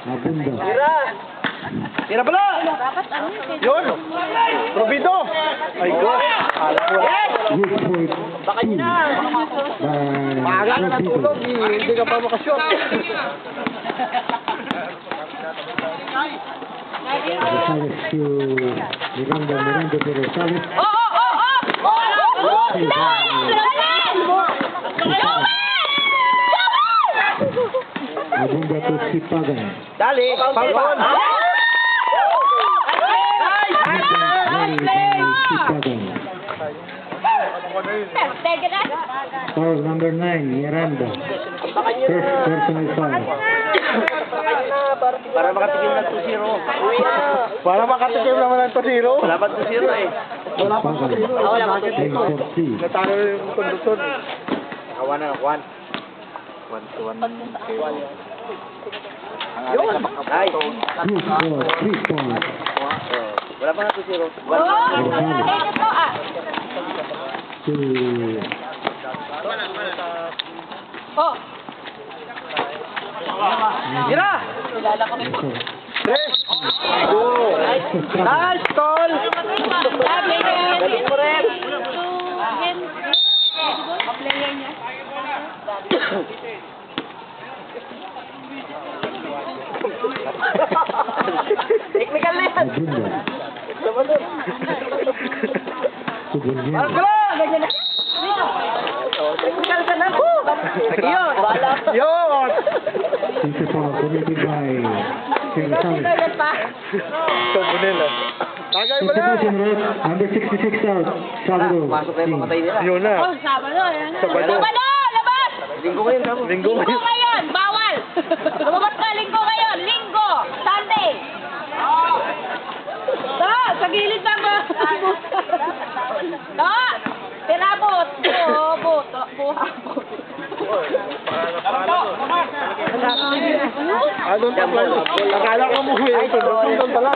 Abunda. Tira! Tira pala! Yun! Probido! Ay, go! Alam mo lang! Baka nyo na! Maaga ka natulog, hindi ka pa makasyon. Rosales to Miranda to Rosales. Abunda to Sipagan. Dali! Palpon! Sipagan. Foul number 9, Miranda. First personal foul. Para makatikim ng 2-0. Para makatikim naman ng 2-0? Wala pa 2-0 eh. Wala pa 2-0. Wala pa 2-0. Natalo yung konduktor. One to one. Yun! Ay! 3 points. Wala pa nga 2-0. Tira! Tres! Go! Nice, tol! Galing mo rin! Technical na yan! Abunda. Ganyan na! Technical ka na! Yun! Yun! It's a foul committed by Rosales. Sabunela. Tagay mo na! Substitution ref, number 66 out. Sabado. Pasok na yung pamatay nila. Yun na. Sabado, yan. Sabado. Sabado, labas! Linggo ngayon, Linggo Linggo ngayon. ngayon, bawal! Lumabas ka, linggo ngayon, linggo, Sunday! Sa gilid lang ba? Tirabot! Buhabot! Buhabot! Doon pa pala. Akala ko mo, doon pa lang.